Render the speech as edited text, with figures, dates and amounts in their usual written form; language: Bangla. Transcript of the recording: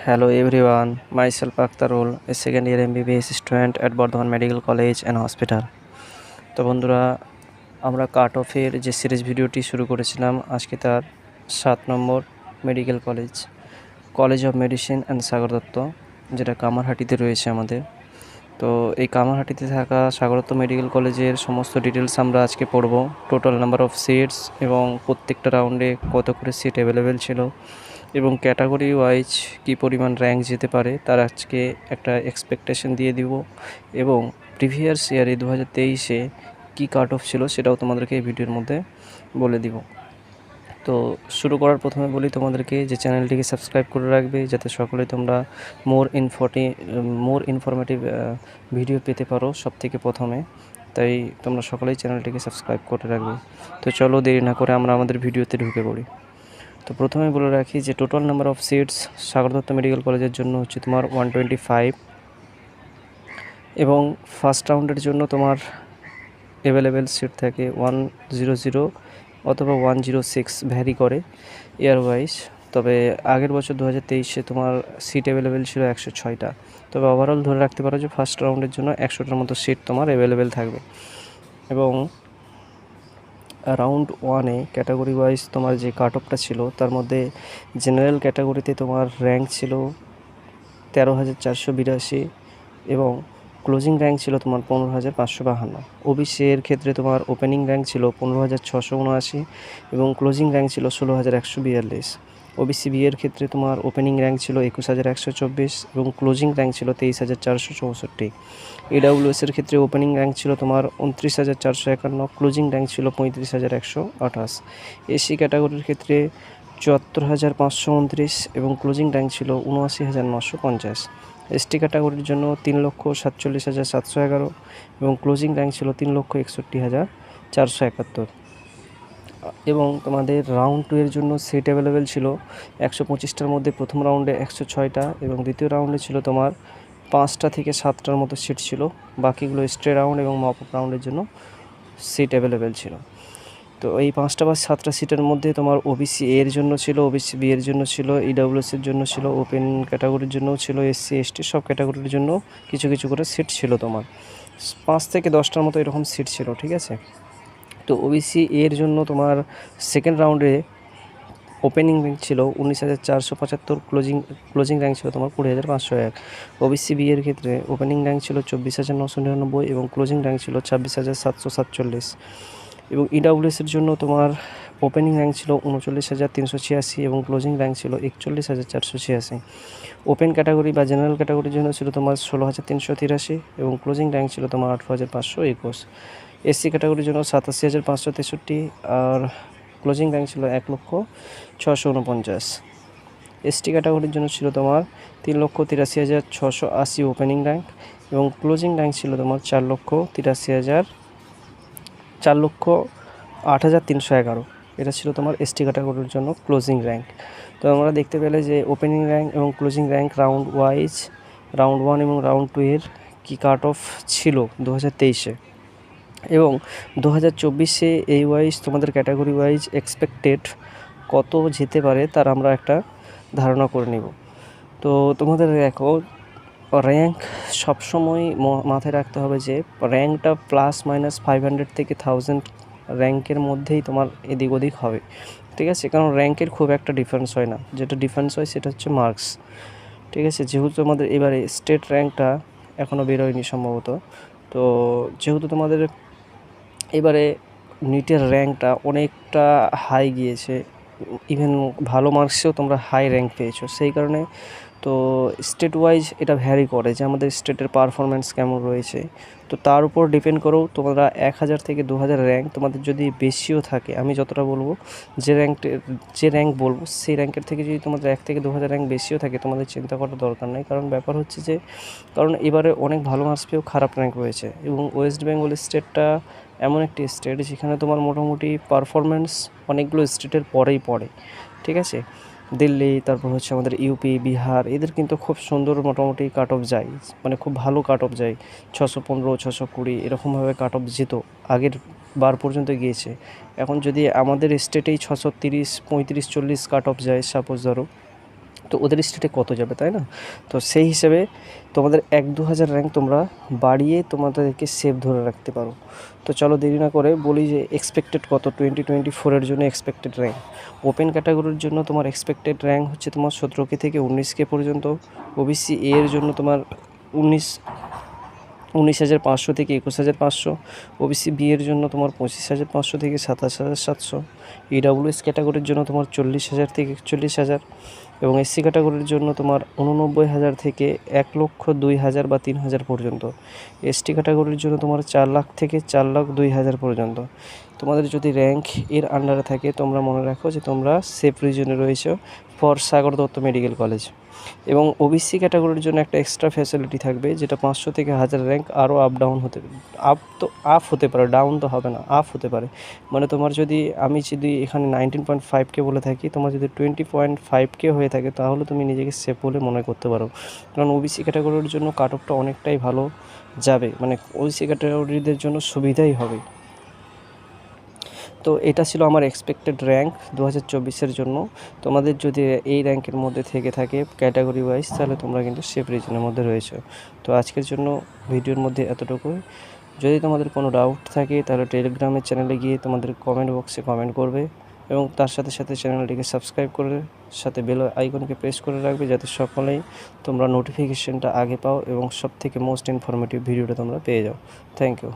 Hello everyone, myself Akhtarul, a second year MBBS student at Bardhaman Medical College and Hospital। তো বন্ধুরা, আমরা কাট অফের যে সিরিজ ভিডিওটি শুরু করেছিলাম আজকে তার 7 নম্বর Medical College of Medicine and Sagar Dutta, যেটা কামারহাটিতে রয়েছে আমাদের। তো এই কামারহাটিতে থাকা সাগর দত্ত মেডিকেল কলেজের সমস্ত ডিটেলস আমরা আজকে পড়ব। টোটাল নাম্বার অফ সিটস এবং প্রত্যেকটা রাউন্ডে কত করে সিট অ্যাভেলেবেল ছিল এবং ক্যাটাগরি ওয়াইজ কী পরিমাণ র্যাঙ্ক যেতে পারে তার আজকে একটা এক্সপেকটেশন দিয়ে দিব এবং প্রিভিয়াস ইয়ারে 2023-এ কী কাট অফ ছিল সেটাও তোমাদেরকে এই ভিডিওর মধ্যে বলে দিব। তো শুরু করার প্রথমে বলি তোমাদেরকে যে চ্যানেলটিকে সাবস্ক্রাইব করে রাখবে, যাতে সকলে তোমরা মোর ইনফরমেটিভ ভিডিও পেতে পারো সব থেকে প্রথমে। তাই তোমরা সকলেই চ্যানেলটিকে সাবস্ক্রাইব করে রাখবে। তো চলো দেরি না করে আমরা আমাদের ভিডিওতে ঢুকে পড়ি। তো প্রথমে বলে রাখি যে total number of seats Sagar Dutta medical কলেজের জন্য হচ্ছে তোমার 125 এবং ফার্স্ট রাউন্ডের জন্য তোমার অ্যাভেলেবেল সিট থাকে 100 অথবা 106, ভ্যারি করে ইয়ার ওয়াইজ। তবে আগের বছর 2023-এ তোমার সিট অ্যাভেলেবেল ছিল 106টা। তবে ওভারঅল ধরে রাখতে পারো যে ফার্স্ট রাউন্ডের জন্য 100টার মতো সিট তোমার অ্যাভেলেবেল থাকবে। এবং রাউন্ড 1-এ ক্যাটাগরি ওয়াইজ তোমার যে কাট অফটা ছিল তার মধ্যে জেনারেল ক্যাটাগরিতে তোমার র্যাঙ্ক ছিল 13,482 এবং ক্লোজিং র্যাঙ্ক ছিল তোমার 15,552। ওবিসি এর ক্ষেত্রে তোমার ওপেনিং র্যাঙ্ক ছিল 15,679 এবং ক্লোজিং র্যাঙ্ক ছিল 16,142। ওবিসি বি এর ক্ষেত্রে তোমার ওপেনিং র্যাঙ্ক ছিল 21,124 এবং ক্লোজিং র্যাঙ্ক ছিল 23,464। এডাব্লিউএস এর ক্ষেত্রে ওপেনিং র্যাঙ্ক ছিল তোমার 29,451, ক্লোজিং র্যাঙ্ক ছিল 35,128। এসি ক্যাটাগরির ক্ষেত্রে 74,529 এবং ক্লোজিং র্যাঙ্ক ছিল 79,950। এসটি ক্যাটাগরির জন্য 3,47,711 এবং ক্লোজিং র্যাঙ্ক ছিল 3,61,471। এবং তোমাদের রাউন্ড 2 এর জন্য সিট অ্যাভেলেবেল ছিল 125টার মধ্যে প্রথম রাউন্ডে 106টা এবং দ্বিতীয় রাউন্ডে ছিল তোমার 5টা থেকে 7টার মতো সিট ছিল। বাকিগুলো স্ট্রে রাউন্ড এবং মপ আপ রাউন্ডের জন্য সিট অ্যাভেলেবেল ছিল। তো এই 5টা বা 7টা সিটের মধ্যে তোমার ওবিসি এর জন্য ছিল, ওবিসি বি এর জন্য ছিল, ইডাব্লিউএস এর জন্য ছিল, ওপেন ক্যাটাগরির জন্যও ছিল, এসসি এসটি সব ক্যাটাগরির জন্য কিছু কিছু করে সিট ছিল। তোমার 5 থেকে 10টার মতো এরকম সিট ছিল, ঠিক আছে। তো ওবিসি এর জন্য তোমার সেকেন্ড রাউন্ডে ওপেনিং র্যাঙ্ক ছিল 19,475, ক্লোজিং র্যাঙ্ক ছিল তোমার 20,501। ওবিসি বি এর ক্ষেত্রে ওপেনিং র্যাঙ্ক ছিল 24,999 এবং ক্লোজিং র্যাঙ্ক ছিল 26,747। এবং ইডাব্লিউএসের জন্য তোমার ওপেনিং র্যাঙ্ক ছিল 39,386 এবং ক্লোজিং র্যাঙ্ক ছিল 41,486। ওপেন ক্যাটাগরি বা জেনারেল ক্যাটাগরির জন্য ছিল তোমার 16,383 এবং ক্লোজিং র্যাঙ্ক ছিল তোমার 18,521। এসসি ক্যাটাগরির জন্য 87,563 আর ক্লোজিং র্যাঙ্ক ছিল 1,649,049। এসটি ক্যাটাগরির জন্য ছিল তোমার 3,83,680 ওপেনিং র্যাঙ্ক এবং ক্লোজিং র্যাঙ্ক ছিল তোমার 4,08,311। এটা ছিল তোমার এসটি ক্যাটাগরির জন্য ক্লোজিং র্যাঙ্ক। তো আমরা দেখতে পেলে যে ওপেনিং র্যাঙ্ক এবং closing rank round wise round 1 এবং রাউন্ড 2 এর কী কাট অফ ছিল 2023-এ এবং 2024-এ এই ওয়াইজ তোমাদের ক্যাটাগরি ওয়াইজ এক্সপেক্টেড কত যেতে পারে তার আমরা একটা ধারণা করে নিব। তো তোমাদের দেখো, র্যাঙ্ক সবসময় মাথায় রাখতে হবে যে র্যাঙ্কটা ±500 থেকে 1000 র্যাঙ্কের মধ্যেই তোমার এদিক ওদিক হবে, ঠিক আছে। কারণ র্যাঙ্কের খুব একটা ডিফারেন্স হয় না, যেটা ডিফারেন্স হয় সেটা হচ্ছে মার্কস, ঠিক আছে। যেহেতু তোমাদের এবারে স্টেট র্যাঙ্কটা এখনও বেরোয়নি সম্ভবত, তো যেহেতু তোমাদের এবারে নিটের র্যাঙ্কটা অনেকটা হাই গিয়েছে, ইভেন ভালো মার্কসেও তোমরা হাই র্যাঙ্ক পেয়েছো, সেই কারণে তো স্টেট ওয়াইজ এটা ভ্যারি করে যে আমাদের স্টেটের পারফরমেন্স কেমন রয়েছে। তো তার উপর ডিপেন্ড করেও তোমরা 1,000 থেকে 2,000 র্যাঙ্ক তোমাদের যদি বেশিও থাকে, আমি যতটা বলবো যে র্যাঙ্ক বলবো সেই র্যাঙ্কের থেকে যদি তোমাদের 1 থেকে 2,000 র্যাঙ্ক বেশিও থাকে তোমাদের চিন্তা করার দরকার নেই। কারণ ব্যাপার হচ্ছে যে কারণ এবারে অনেক ভালো মার্কস পেয়েও খারাপ র্যাঙ্ক রয়েছে এবং ওয়েস্ট বেঙ্গল স্টেটটা এমন একটি স্টেট যেখানে তোমার মোটামুটি পারফরমেন্স অনেকগুলো স্টেটের পরেই পড়ে, ঠিক আছে। দিল্লি, তারপর হচ্ছে আমাদের ইউপি, বিহার, এদের কিন্তু খুব সুন্দর মোটামুটি কাট অফ যায়, মানে খুব ভালো কাট অফ যায়, 615, 620 এরকমভাবে কাট অফ যেত, আগের বার পর্যন্ত গিয়েছে। এখন যদি আমাদের স্টেটেই 630, 35, 40 কাট অফ যায় সাপোজ ধরো, তো ওদের স্টেটে কত যাবে, তাই না? তো সেই হিসেবে তোমাদের 1-2 হাজার র্যাঙ্ক তোমরা বাড়িয়ে তোমাদেরকে সেফ ধরে রাখতে পারো। তো চলো দেরি না করে বলি যে এক্সপেক্টেড কত 2024-এর জন্য এক্সপেক্টেড র্যাঙ্ক। ওপেন ক্যাটাগরির জন্য তোমার এক্সপেক্টেড র্যাঙ্ক হচ্ছে তোমার 17K থেকে 19K পর্যন্ত। ওবিসি এ এর জন্য তোমার 19,500 থেকে 21,500। ওবিসি বি এর জন্য তোমার 25,500 থেকে 27,700। ইডাব্লিউএস ক্যাটাগরির জন্য তোমার 40,000 থেকে 41,000 এবং এসসি ক্যাটাগরির জন্য তোমার 89,000 থেকে 1,02,000 বা 3,000 পর্যন্ত। এসটি ক্যাটাগরির জন্য তোমার 4 লাখ থেকে 4,02,000 পর্যন্ত। তোমাদের যদি র্যাঙ্ক এর আন্ডারে থাকে তোমরা মনে রাখো যে তোমরা সেফ রিজনে রয়েছো for Sagar Dutta medical college. এবং ওবিসি ক্যাটাগরির জন্য একটা এক্সট্রা ফ্যাসিলিটি থাকবে, যেটা 500 থেকে 1000 র্যাঙ্ক আরও আপ হতে পারে, ডাউন তো হবে না, আপ হতে পারে। মানে তোমার আমি যদি এখানে 19.5K বলে থাকি, তোমার যদি 20.5K হয়ে থাকে তাহলে তুমি নিজেকে সেফ বলে মনে করতে পারো। কারণ ওবিসি ক্যাটাগরির জন্য কাট অফটা অনেকটাই ভালো যাবে, মানে ওবিসি ক্যাটাগরিদের জন্য সুবিধাই হবে। তো এটা ছিল আমার এক্সপেক্টেড র্যাঙ্ক 2024-এর জন্য। তোমাদের যদি এই র্যাঙ্কের মধ্যে থেকে থাকে ক্যাটাগরি ওয়াইজ, তাহলে তোমরা কিন্তু সেফ রিজনের মধ্যে রয়েছো। তো আজকের জন্য ভিডিওর মধ্যে এতটুকুই। যদি তোমাদের কোনো ডাউট থাকে তাহলে টেলিগ্রামের চ্যানেলে গিয়ে তোমাদের কমেন্ট বক্সে কমেন্ট করবে এবং তার সাথে সাথে চ্যানেলটিকে সাবস্ক্রাইব করে সাথে বেল আইকনকে প্রেস করে রাখবে, যাতে সকলেই তোমরা নোটিফিকেশনটা আগে পাও এবং সবথেকে মোস্ট ইনফরমেটিভ ভিডিওটা তোমরা পেয়ে যাও। Thank you.